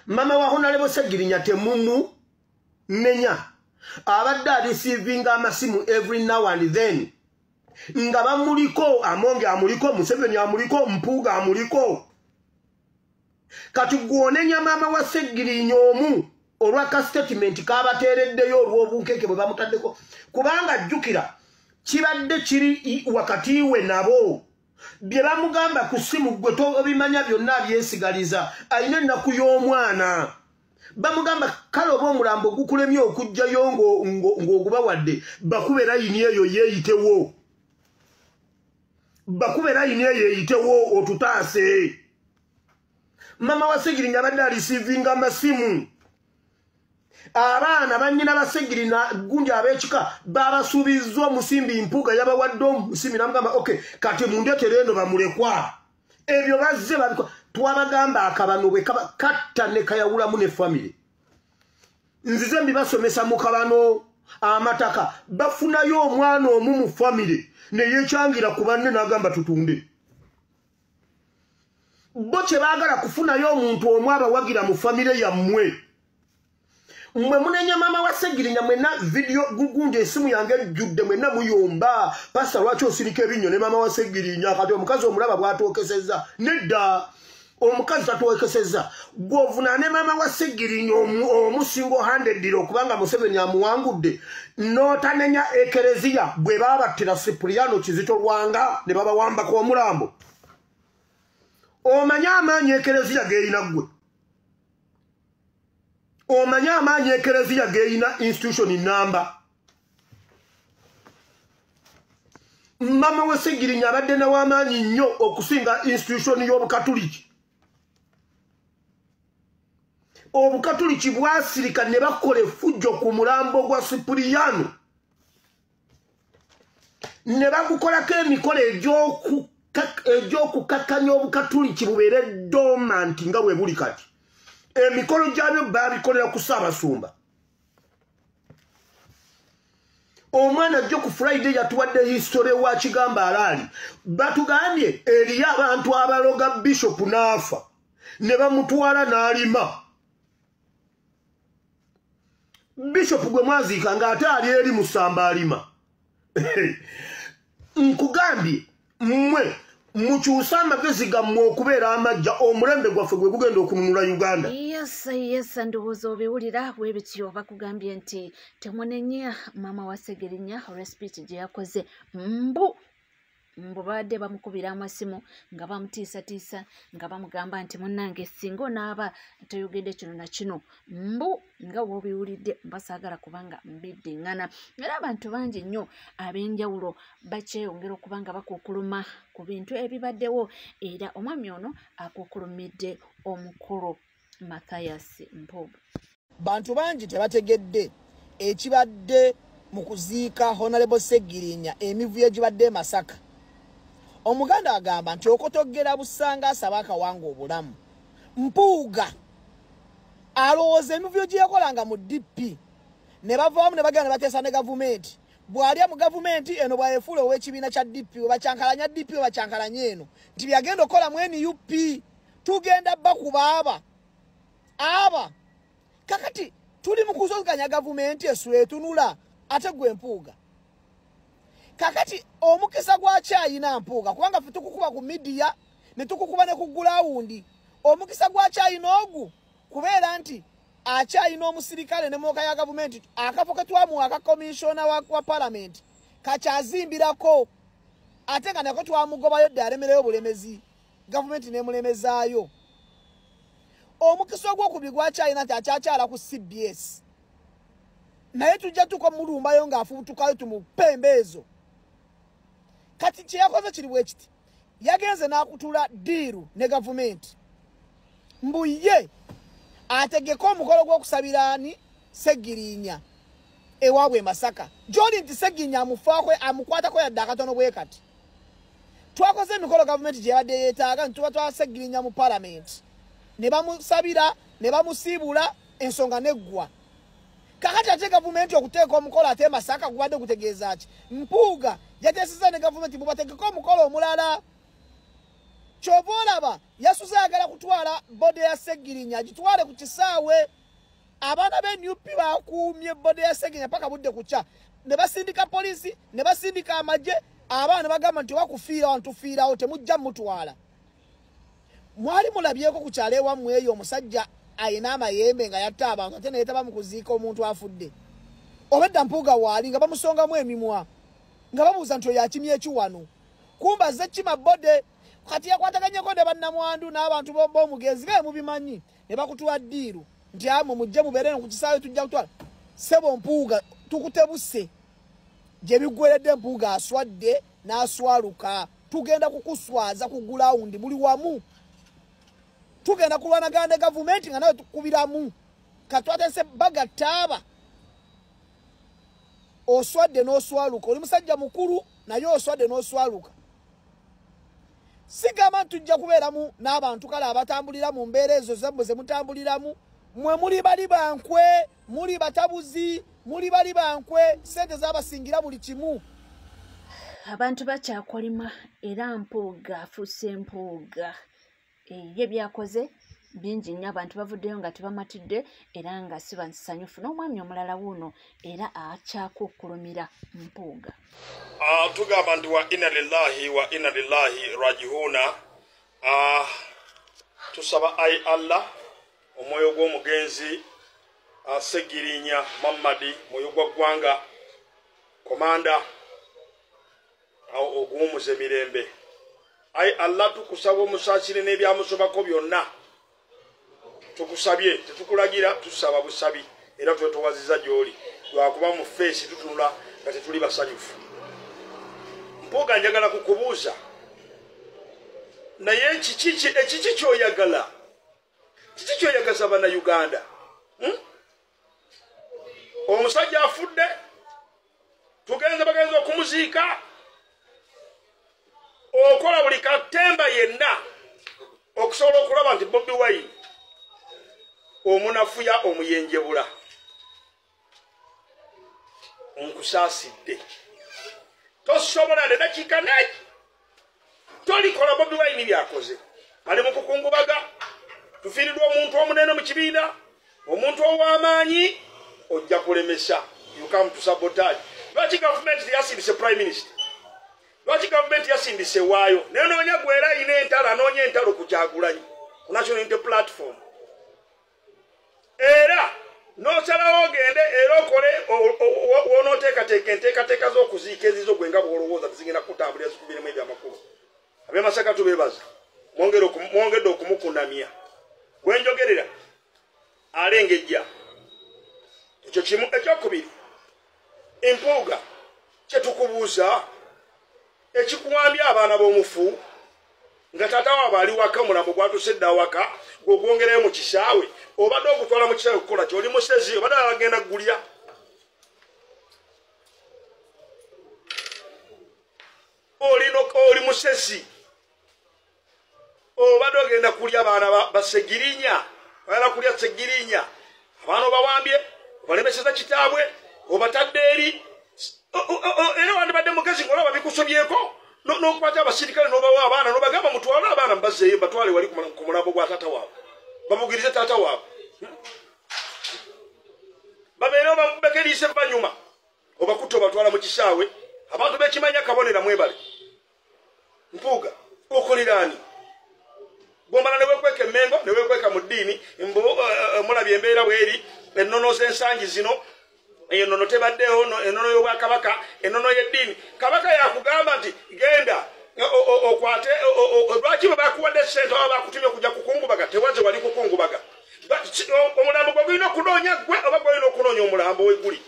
mama wa Honorable Segirinya temumu menya abadde receiving amasimu every now and then nga bamuliko Amonge amuliko Museveni amuliko Mpuuga amuliko kati gwonenya mama wa Segirinya omu olwaka statement kabateereddeyo olw'obunkeke bwe bamutaddeko kubanga jjukira kibadde kiri wakati we nabo bye bamugamba ku simu gwe tobimanya byonna byesigaliza ayina ennaku y'omwana bamugamba kale oba omulambo gukulemye okujjayo ng'ogubawadde bakube layini eyo yeeyitewo bakube layini eyo eyitewo otutaase mama wa Segirinya abadde arisivinga amasimu abaana bannyina ba Segirinya Gunja ab'ekika babasuubizza omusimbi Mpuuga yabawadde omusimbi namugamba okay kati mundetere eno bamulekwa ebyo bazze babiko twabagamba akabano bwe katta ne kayawulamu ne family nzize mbibasomesa mu kabano amataka bafunayo omwana omu mu family ne yekyangira ku banne n'agamba tutunde bo kye baagala kufunayo omuntu omu abawagira mu family yammwe mwe munenya mama wa Segirinya mwena video Gunja esimu yange ejjudde mwena muyomba pasa lwaki osirika ebinyo ne mama wa Segirinya kati omukazi omulaba bw'atwokesezza nedda omukazi tatwokesezza gw'ovunaane mama wa Segirinya omusingo 100 okubanga Museveni amuwangudde n'otanenya ekereziya bwe baabattira Cipriano Kizito Lwanga ne babawambako omulambo omanya amaanyi ekereziya geeyina ggwe omanya amaanyi ekereziya geeyina institution number mama wa Segirinya abadde n'aw'amaanyi nnyo okusinga institution y'Obukatuliki Obukatuliki bwasirika ne bakola effujjo ku mulambo gwa Cipriano ne bagukolako emikolo egy'okukakkanya Obukatuliki bubeere dormant nga bwe buli kati emikolo gyabyo babikolera ku Ssaabasumba omwana ajja ku Friday yatuwadde history wa Kigamba alaali batugambye eriyo abantu abaloga Bishop n'afa ne bamutwala n'alima Bishop gwe mwaziika ng'ate ali eri Musamba alima nkugambye mmwe mukyusa amagezi gammwe okubeera amajja omulembe gwaffe gwe gugenda okununula Uganda. Yes, ndowooza obiwulira bwe bityo bakugambye nti temunenya mama wa Segirinya respite gye yakoze mbu badde bamukubira amasimu nga bamutiisatiisa nga bamugamba nti munnange singa onaaba toyogedde kino na kino mbu nga bw'obiwulidde basaagala kubanga mbiddiŋŋana era abantu bangi nnyo ab'enjawulo bakyeyongera okuba nga bakukuluma ku bintu ebibaddewo era omwami ono akukulumidde omukulu Mathias Mpuuga. Bantu bangi tebategedde ekibadde mu kuziika Honorable Segirinya emivuyo gibadde Masaka. Omuganda agamba nti okotogera busanga asaba akawanga obulamu. Mpuuga alowooza emivuyo gye yakolanga mu DP ne bavaamu ne bagenda ne bateesa ne gavumenti. Bw'alya mu gavumenti eno bw'ayefuula ow'ekibiina kya DP we bakyankalanya DP we bakyankalanya eno nti byagenda okukola mu NUP tugenda bakuba aba kakati tuli mu kuzoganya gavumenti esula etunula ate gwe Mpuuga kakati omukisa gwa kyayina Mpuuga kubanga ffe tukukuba ku media ne tukukuba ne ku gulawundi omukisa gwa kyayina ogu kubeera nti akyayina omusirikale ne mwoka ya gavumenti akafo ke twamuwa aka komishona wa parliament kakyazimbirako ate nga nako twamugobayo dde alemereyo obulemezi gavumenti nemulemezaayo omukisa ogwokubiri gwa kyayina nti akyakyala ku CBS naye tujja tukamulumbayo ng'afubutukayo tumupembeezo kati kye yakoze kiri bwe kiti yagenze n'akutula diiru ne gavumenti mbu ye ategeka omukolo gw'okusabiraani Segirinya ewaabwe Masaka gy'oli nti Segirinya amufaako amukwatako yadde akatono bwe kati twakoze emikolo gavumenti gye yabadde yeetaaga nti tuba twa Segirinya mu palamenti ne bamusabira ne bamusiibula ensonga neggwa kakati ate gavumenti okuteeka omukolo ate Masaka gubadde gutegeeza ki Mpuuga yateeseza ne gavumenti mubategeka omukolo omulala kyova olaba yasuze ayagala kutwala bode ya Sseggirinya agitwale ku kisaawe. Abaana b'NUP bakuumye bode ya Sseggirinya paka budde kucha. Ne basindika polisi, ne basindika amagye, abaana bagamba nti wakufiira wantu tufiirawo temujja mutwala. Mwali mulabyeko ku kyalo ewammwe eyo omusajja ayina amayembe nga yatta abantu ate ne yeetaba mu kuziika omuntu afudde. Obedda Mpuuga waali nga bamusongamu emimwa nga babuuza nti oyo akimye ekiwano. Kumba ze kima bode kati yakwataganyeko ne bannamwandu n'abantu b'omugenzi nga mubimanyi ne bakutuwa ddiiru nti amwe mujje mubeere ku kisaawe tujja kutwala. Ssebo Mpuuga tukutebuse gye biggweredde Mpuuga aswadde n'aswaluka. Tugenda kukuswaza ku gulawundi buli wamu. Tugenda kulwanagana ne gavumenti nga nawe tukubiramu. Katwatese bagataaba. Oswadde n'oswaluka. Oli musajja mukulu naye oswadde n'oswaluka. Sigamba tujja kubeeramu n'abantu kale abatambulira mu mbeera ezo zammwe ze mutambuliramu. Mwe muli bali bankwe, muli batabuzi, muli bali bankwe, sente z'abasingira buli kimu. Abantu bakyakolima era Mpuuga afuuse Mpuuga. Ye byakoze bingi nnyo abantu bavuddeyo nga tebamatidde era nga si basanyufu n'omwami omulala wuuno era akyakukkulumira Mpuuga. Tugamba nti wa inna lillahi wa inna lillahi rajiuna. Tusaba ayi Allah omwoyo gw'omugenzi Sseggirinya Mamadi mwoyo gwa ggwanga komanda ogw'omuze mirembe. Ayi Allah tukusaba omusaasire n'ebyamusobako byonna. Tukusabye tetukulagira tusaba busabi era twetowaziza gy'oli lwakuba mu feesi tutunula nga tetuli basanyufu. Mpuuga njagala kukubuuza naye ekiki kyoyagala? Kiki kyoyagaza bannayuganda? Omusajja afudde bagenza okumuziika, okola buli katemba yenna okusobola okulaba nti Bobi Wine omunafuya omuyenjebula. Nkusaasidde tosobola ne dakiika neki tolikola Bobi Wine byakoze. Ali mu kukungubaga, tufiiriddwa omuntu omunene mu kibiina, omuntu ow'amaanyi, ojja kulemesa. You come to sabotage. Lwaki gavumenti yasindise prime minister? Lwaki gavumenti yasindise waayo? Nenoonya gwera ine entalo, anoonya entalo ku Kyagulanyi ku National Unity Platform. Era n'osalawo ogende era okole wonooteekateeka enteekateeka z'okuziika ezizo gwe nga bw'olowooza tezigenda kutambulira zikubiremu ebyamakulu. Ab'e Masaka tubeebaza, mwongedde okumukunamya. Gwe njogerera alengejja. Ekyo kimu. Ekyokubiri, Mpuuga kye tukubuuza ekikuwambya abaana b'omufu nga taata waabwe ali waka, omulambo gwatusedde awaka, gw'ogwongerayo mu kisaawe, obadde ogutwala mu kisaawe kukola ki? Oli musezi obadde agenda kugulya? Oli musezi obadde ogenda kulya abaana ba Sseggirinya, oyala kulya Sseggirinya. Abaana obawambye obalemeseza kitaabwe obatadde eri era wandibadde mugezi ng'olaba bikusobyeko n'okukwata abasirikale n'obawa abaana n'obagamba mutwale abaana mbazzeeyo batwale wali ku mulambo gwa taata waabwe, babugirize taata waabwe, babeere obakubekeriise banyuma, obakutte obatwala mu kisaawe. Abantu b'ekimanya kabonera mwebale. Mpuuga okoleraani? Bw'omala ne weekweka emmengo ne weekweka mu ddiini, mulabye embeera bw'eri, ennono z'ensangi zino. Ennono tebaddeho, ennono y'obwakabaka, ennono y'eddiini. Kabaka yakugamba nti genda okwate, lwaki bwe bakuwadde ssente oba bakutumye kujja kukungubaga tewaze wali kukungubaga? Omulambo gwe gulina okunoonya gwe oba gwolina okunoonya omulambo we guli?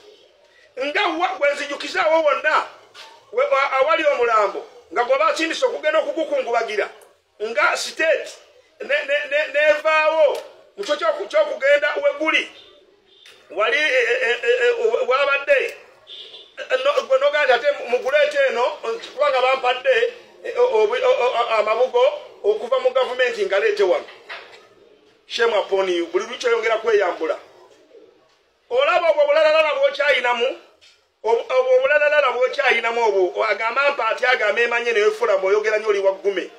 Nga gwe nzijukizaawo wonna awali omulambo nga gwe basindise okugenda okugukungubagira nga state nevaawo mu kyo kyokugenda we guli wali wabadde gwe noganda ate muguleete eno kubanga bampadde amabugo okuva mu gavumenti nga leete wano. Shame upon you. Buli lwiki oyongera kweyambula. Olaba obwo obulalala bw'okyayinamu, obulalala bw'okyayinamu obwo agamba mpa ati agamba emanye newefula mbw'oyogera nnyo oli waggume.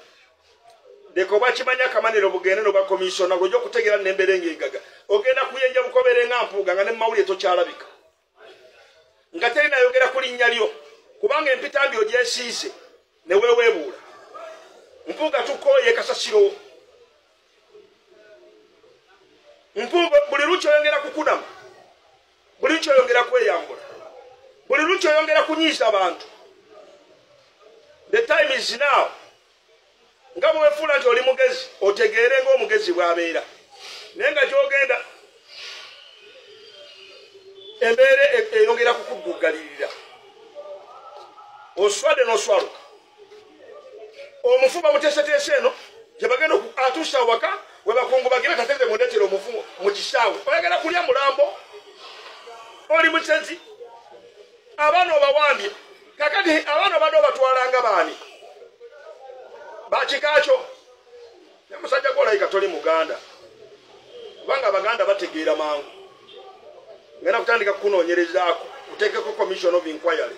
deko bakimanya kamaniro bugende no bakomisiona gojo kutegera nembere ngigaga ogenda kuyenja bukobere ngampuga nga ne mawuli tokyalabika ngateri nayogera kuli nyalyo kubanga empitambi ogyesiise ne wewebuula mpuga tukoye kasasiro mpuga buli lucho yongera kukudama buli lucho yongera kweyambula buli lucho yongera kunyiza abantu. The time is now. Ngabo wefula nti oli mugezi otegeere ng'omugezi bw'abeera naye nga gy'ogenda embeera eyongera kukuggalirira oswade n'oswaluka omufu bamuteeseteese eno gye bagenda atuusa waka we bakungubagira tateze mundeetera omufu mu kisaawe oyagala kulya mulambo oli musezi abaana obawambye kakati abaana obadde obatwalanga baani bakikakyo musajja gwolayika toli muganda kubanga abaganda bategeera mangu ngenda kutandika kukunoonyerezaako uteekeko commission of inquiry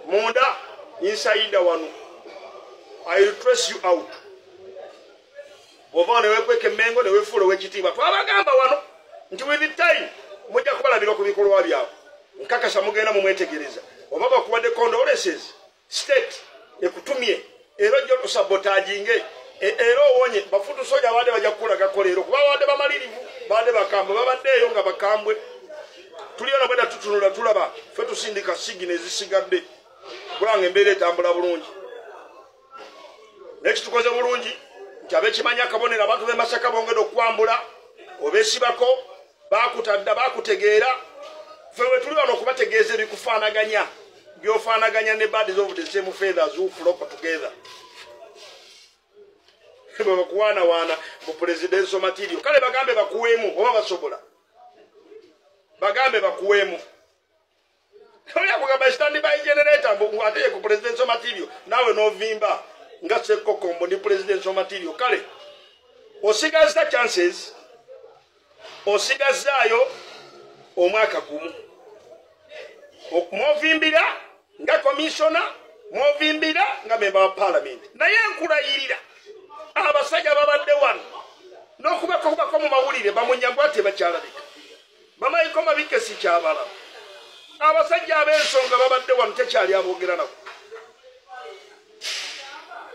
munda inside wano I will trace you out bw'ova newekweka emmengo newefuula ow'ekitiibwa twabagamba wano nti with the time mujja kubalabira ku bikolwa byabwe nkakasa mugenda mumwetegereza oba bakuwadde condolences state ekutumye era jjo sabotaginge era owonye bafutu soja abadde bajja kukulagako leero kuba babadde bamalirivu babadde bakambwe babaddeeyo nga bakambwe tuliyo nabweda tutunula tulaba ffe tusindika sigina ezisigadde kulanga embeera etambula bulungi nekitukoze bulungi nti abekimanya akabonero abantu b'e Masaka bongedde okukwambula obeesibako bakutadda bakutegeera ffe we tuli wano okubategeeza ebikufaanaganya byofaanaganya ne bodies of the same feathers who flock together bwe bakuwaanawaana mu presidential material kale bagambe bakuweemu oba basobola bagambe bakuweemu oya kugamba stand by generator ateye ku presidential material nawe novimba nga Ssekokombo ni presidential material kale osigazza chances osigazzaayo omwaka gumu mwovimbira nga commissioner mwovimbira nga member wa parliament naye nkulayirira abasajja babadde wano n'okubakobako mu mawulire bamunyagwa tebakyalabika bamayiko mabike si kyabala abasajja ab'ensonga babadde wano tekyali aboogera nabo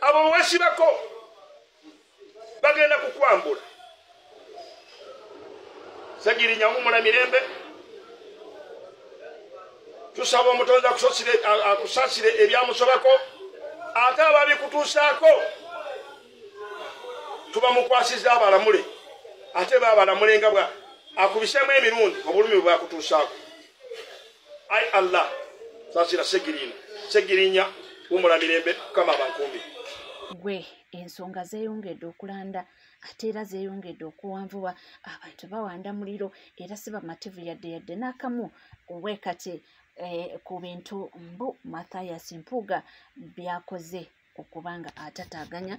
abo wesibako bagenda kukwambula Segirinya humula mirembe tusaba omutonzi akusasire ebyamusobako ate ababikutuusaako tuba mukwasiza abalamule ate babalamule nga bwa akubisemu emirundi obulumi bwakutuusaako ai Allah sasira Segirinya humula mirembe kama bankumbi gwe ensonga zeeyongedde okulanda ate era zeeyongedde okuwanvuwa abantu bawanda muliro era si bamativu yadde n'akamu wekati ku bintu mbu Mathias Mpuuga byakoze okubanga atataaganya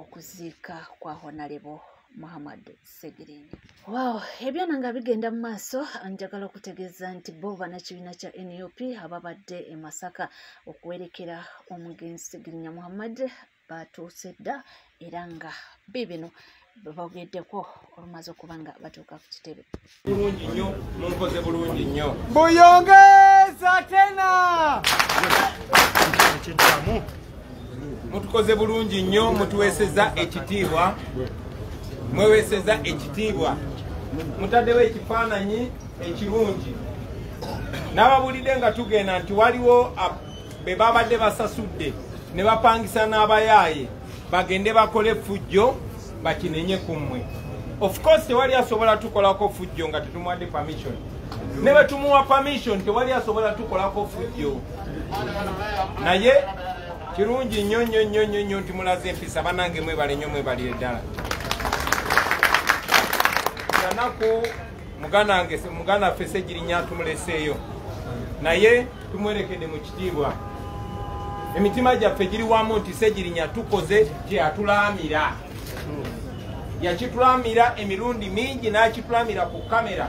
okuziika kwa Honorable Muhammad Segirinya. Wow, ebyo nga bigenda mu maaso njagala okutegeeza nti bo bannakibiina kya NUP ababadde e Masaka okuwerekera omugenzi Segirinya Muhammad batuuse dda era nga bibino bageddeko olumaze okuba nga batuuka ku kitebe. Bulungi nnyo munkoze bulungi nnyo buyongeza tena mutukoze bulungi nnyo mutuweeseza ekitiibwa mweweeseza ekitiibwa mutaddewo ekifaananyi ekirungi n'ababulidde nga tugenda nti waliwo be babadde basasudde ne bapangisa n'abayaaye bagende bakole fujjo bakinenye kummwe. Of course tewali asobola tukolako fujjo nga tetumuwadde permission, ne bwe tumuwa permission tewali asobola tukolako fujjo. Naye kirungi nnyo nnyo nnyo nnyo nnyo nti mulaze empisa banange mwebale nnyo mwebalire ddala. Yanaku muganda ffe Segirinya tumuleseeyo naye tumwerekedde mu kitiibwa. Emitima gyaffe giri wamu nti Segirinya tukoze kye atulaamira. Yakitulamira emirundi mingi n'akitulamira ku kamera.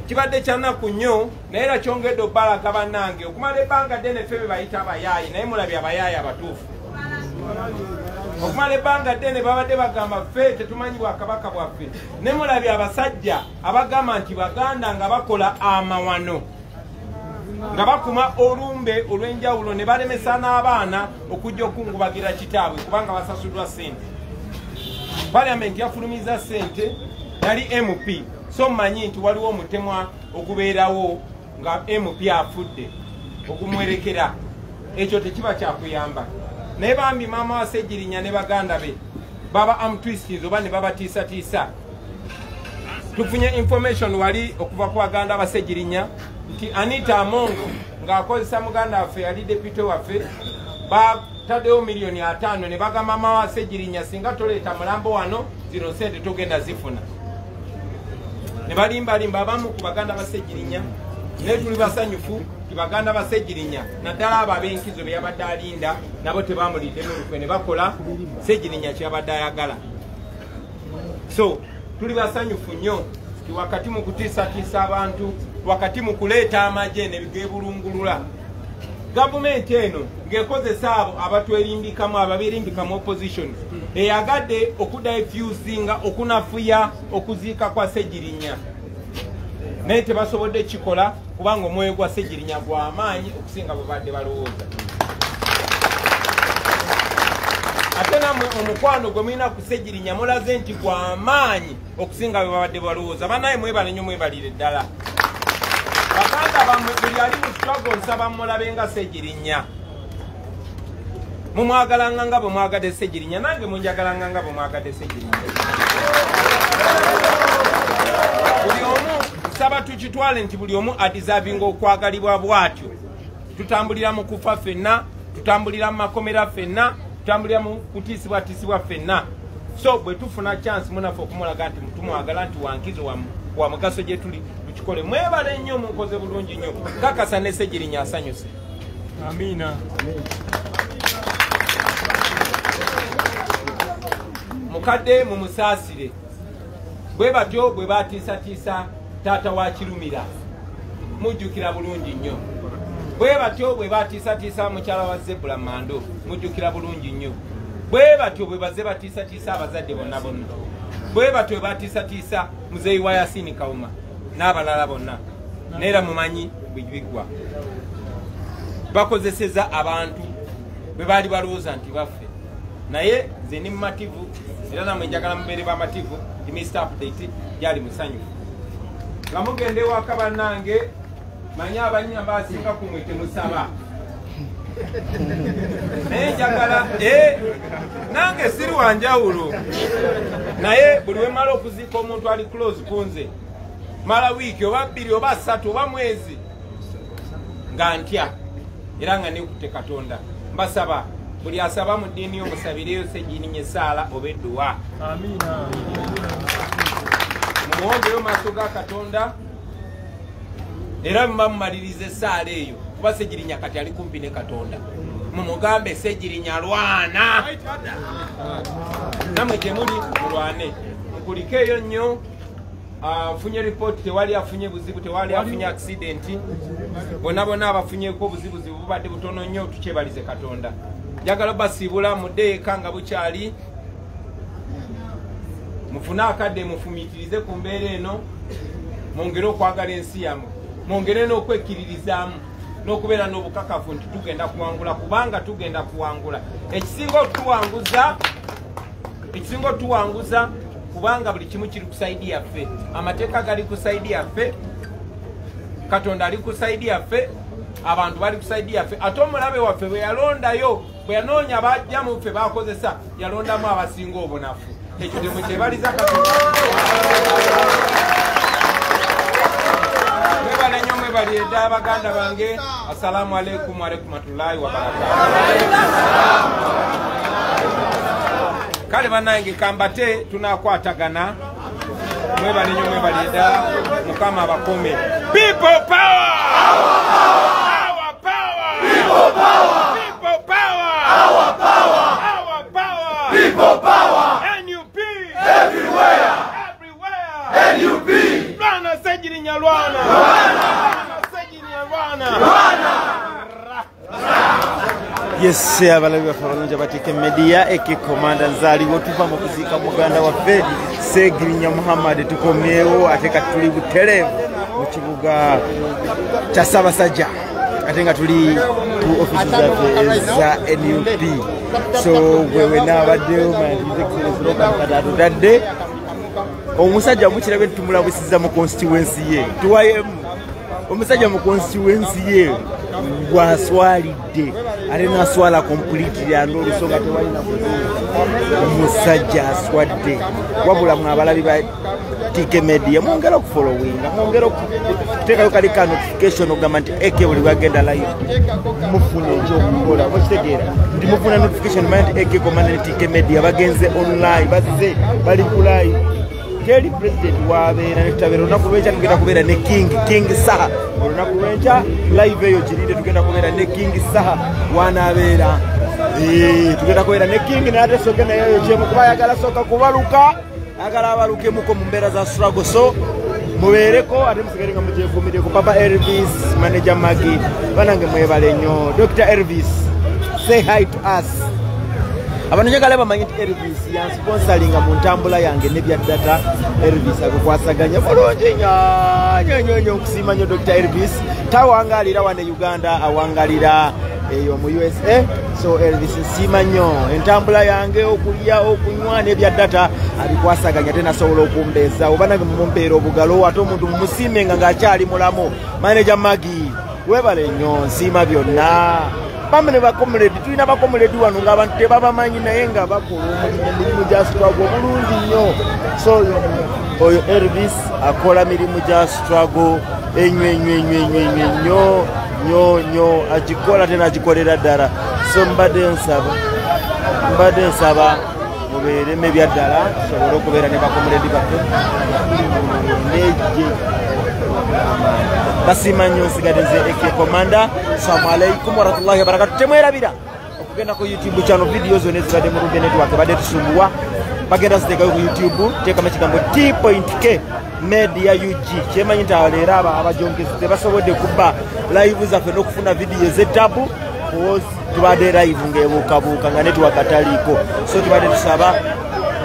Kibadde kyanaku nnyo naye era kyongedde obbalaga bannange okumala ebbanga ddene ffe be bayita abayaayi naye mulabye abayaayi abatuufu. okumala ebbanga ddene babadde bagamba ffe tetumanyi bwakabaka bwaffe ne mulabye abasajja abagamba nti baganda nga bakola amawano nga bakuma olumbe olw'enjawulo ne balemesa n'abaana okujja okungubagira kitaabwe kubanga basasuddwa ssente. Parliament yafulumiza ssente yali MP, so mmanyi nti waliwo omutemwa okubeerawo nga MP afudde okumwerekera, ekyo tekiba kyakuyamba. Naye bambi maama wa Ssegirinya ne baganda be baba amtwists oba ne babatiisatiisa. Tufunye information wali okuva ku baganda ba Ssegirinya nti Anita Amongo ng'akozesa muganda waffe yali deputy waffe bataddewo $5,000,000 ne bagamba maama wa Ssegirinya singa toleeta mulambo wano zino ssente togenda zifuna. Ne balimbalimba abamu ku baganda ba Ssegirinya naye tuli basanyufu ti baganda ba Ssegirinya naddala abo ab'enkizo be yabadde alinda nabo tebamulidde n'olukwe ne bakola Ssegirinya kyabadde ayagala. So tuli basanyufu nnyo ti wakati mu kutiisatiisa abantu, wakati mu kuleeta amagye ne geebulungulula, gavumenti eno ng'ekozesa abo abatwerimbikamu ababirimbikamu opposition eyagadde okudiffusinga okunafuya okuziika kwa Ssegirinya naye tebasobodde kikola kubanga omwoyo gwa Ssegirinya gwa maanyi okusinga bwe badde balowooza. Ate namwe omukwano gwe mulina ku Ssegirinya mulaze nti gwa maanyi okusinga bwe babadde balowooza. Bannaye mwebale nnyo mwebalire ddala. Baganda bammwe buli ali mu struggle nsaba mulabe nga Ssegirinya. Mumwagalanga nga bwe mwagadde Ssegirinya, nange munjagalanga nga bwe mwagadde Ssegirinya. Buli omu nsaba tukitwale nti buli omu adeservinga okwagalibwa bw'atyo. Tutambulira mu kufa ffenna, tutambulira mu makomera ffenna, tutambulira mu kutiisibwatiisibwa ffenna. So bwe tufuna chance munaffe okumulaga nti tumwagala nti wankizo wa mugaso gye tuli tukikole. Mwebale nnyo mukoze bulungi nnyo. Kakasa ne Ssegirinya asanyuse. Amiina. Mukadde mumusaasire. Bwe batyo bwe batiisatiisa taata wa Kirumira mujjukira bulungi nnyo. Bwe batyo bwe batiisatiisa mukyala wa Zebula Mando mujjukira bulungi nnyo. Bwe batyo bwe baze batiisatiisa abazadde bonna bonna. Bwe batyo bwe batiisatiisa muzeeyi wa Yasini Kawuma n'abalala bonna. Neera mumanyi bigwa bakozeseza abantu bwe baali balowooza nti baffe. Naye nze ni mumativu era namwe njagala mubeere bamativu ti Mr. Update yali musanyufu. Nga mugende ewaka bannange manyi abanyamba asinga ku mwe temusaba. Naye njagala nange siri wanjawulo. Naye buli we mala okuziika omuntu ali close ku nze mala wiiki oba 2 oba 3 oba mwezi nga ntya era nga nekutte Katonda. Mbasaba buli asaba mu ddiini y'omusabireyo Ssegirinya essaala oba edduwa. Amiina. Mumuwongeyo maaso ga Katonda era muba mumaliriza essaala eyo kuba Ssegirinya kati ali kumpi ne Katonda. Mumugambe Ssegirinya lwana. Namwe temuli mulwane. Mukulikeeyo nnyo. Funye report tewali afunye buzibu, tewali afunye accident. Bonna bonna abafunyeko obuzibu bubadde butono nnyo, tukyebalize Katonda. Njagala basiibula mudde eka nga bukyali. Mufune akadde mufumitirize ku mbeera eno. Mwongere okwagala ensi yammwe. Mwongere n'okwekkiririzaamu n'okubeera n'obukakafu nti tugenda kuwangula kubanga tugenda kuwangula. Ekisinga otuwanguza kubanga buli kimu kiri kusaidia yaffe. Amateeka gali kusaidia yaffe. Katonda ali kusaidia yaffe. Abantu bali kusaidia yaffe. Ate omulabe waffe bwe yalondayo bwe yanoonya bajja mu ffe bakozesa yalondamu abasinga obunafu. Ekyo temwe kyebaliza Katonda. Mwebale nnyo mwebali edda baganda bange. Assalamu alaikum wa rahmatullahi wa barakatuh. Kale bannange kambate tunakwatagana. Mwebale nnyo mwebali edda Mukama abakome. People power! Our power! People power! People power! Our power! Our power! People power! NUP! Everywhere! Everywhere! NUP! Lwana Ssegirinya lwana! Lwana! Ssegirinya lwana! Lwana! Yes, abalabi bafaransa batike media eke komanda nzali wotuva mu kuzika muganda waffe Segirinya Muhammad tukomyewo ate katuli butere mu kibuga kya Ssaabasajja ate nga tuli ku office za NUP. So wewe n'abaddewo manzikatadde omusajja mukirabe tumulabisiza mu constituency ye tuwayemu omusajja mu constituency ye gwaswalidde ate naswala completely ando olusonga tewalina omusajja aswadde wabula mu abalabi ba TK Media mwongera okufollowinga mwongera okuteekayo kali ka notification ogamba nti eke buli bwagenda live mufune ekyokukola mukitegeera nti mufuna notification manya nti eke komanda ne TK Media bagenze online bazize bali ku live Keri president wabeera netutabera olunaku lw'enkya tugenda kubeera ne King Saha olunaku lw'enkya live eyo girinde tugenda kubeera ne King Saha wanaabeera tugenda kubeera ne King naye ate soke nayeyo kyemu kuba ayagala soka kubaluka ayagala abalukemuko mu mbeera za struggle so mubeereko ate musigale nga mukyevumireko Papa Elvis manager Magi banange mwebale nnyo Dr. Elvis say hi to us. Abantu njagala bamanyi nti Elvis yansponsoringa mu ntambula yange nebya data Elvis abikwasaganya bulungi nnyo okusiima nnyo Dr. Elvis tawangalira wane Uganda awangalira eyo mu USA so Elvis nsiima nnyo entambula yange okulya okunywa nebya data abikwasaganya tenasobola okumbeeza oba nange mumumpeera obugalo ate omuntu mumusiimenga ng'akyali mulamu manager Magi webale nnyo nsiima byonna bamene bakomuledi tulina bakomuledi wano ng'abantu tebabamanyi naye nga bakola emirimu gya struggle bulungi nnyo so oyo Elvis akola mirimu gya struggle nnyo agikola tena agikolera ddala so mbadde nsaba mubeeremu ebya ddala tusobole okubeera ne bakomuledi baffe neje basima nnyo nsigadde nze eke komanda. Assalamu alaikum warahmatullahi wabarakatuh. Temwerabira okugenda ku YouTube channel video zone ezibadde mu Ruge Network badde tusumbuwa bagenda ziteekayo ku YouTube teekamu ekigambo T.K Media UG kyemanyi nti leero abajongezi tebasobodde kubba live zaffe n'okufuna video ez'ettabu tubadde live ng'ebuukabuuka nga network ataliiko so tubadde tusaba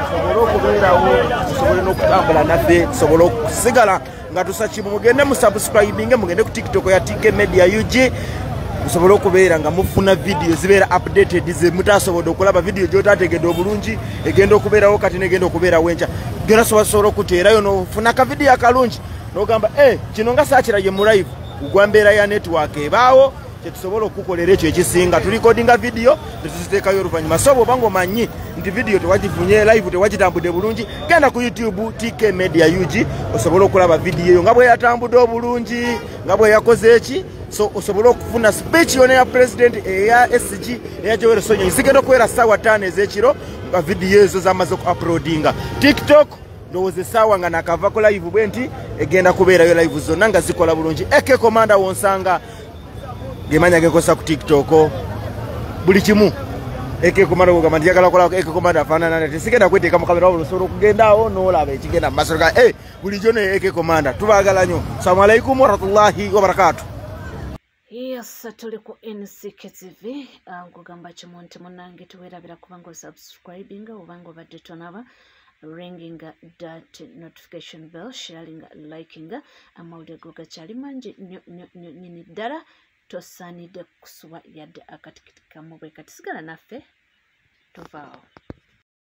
tusobole okubeerawo tusobole n'okutambula naffe tusobole okusigala nga tusakimu mugende mu subscribing mugende ku TikTok ya TK Media UG musobole okubeera nga mufuna video zibeera updated ze mutasobodde okulaba video gyotategedde obulungi egenda okubeerawo kati negenda okubeerawo enkya gyona sobola okuteerayo nofuna ka video akalungi n'ogamba kino nga saakirabye mu live kugwa mbeera ya network ebaawo kyetusobola okukolera ekyo ekisinga tulikodinga video netuziteekayo oluvannyuma so bw'oba ng'omanyi nti video tewagifunye live tewagitambudde bulungi genda ku YouTube TK Media UG osobole okulaba video eyo nga bwe yatambudde obulungi nga bwe yakoze eki so osobole okufuna speech yona ya president eya SG eya Joel Sonyonyi zigenda okubeera ssaawa 5 ez'ekiro nga video ezo zamaze okuuploadinga TikTok ndowooza essaawa nga nakavako live bwe nti egenda kubeerayo live zonna nga zikola bulungi eke komanda wonsanga gemanya gekosa ku TikTok buli kimu eke komanda kugamba nti yagala kolako eke komanda afaanana nti sigenda kweteeka mu kamera wabula osobola okugendaawo n'olaba ekigenda mu maaso ga bulijjo ne eke komanda tubaagala nnyo. Assalamu alaikum warahmatullahi wabarakatuh. Yes, tuli ku NCK TV nkugamba kimu nti munnange tuweerabira kubanga osubscribinga obanga obadde tonaba ringing that notification bell sharing liking amawulire go gakyali mangi nyini ddala tosaanidde kusuba yadde akatikiti kamu bwe kati sigala naffe tuvaawo.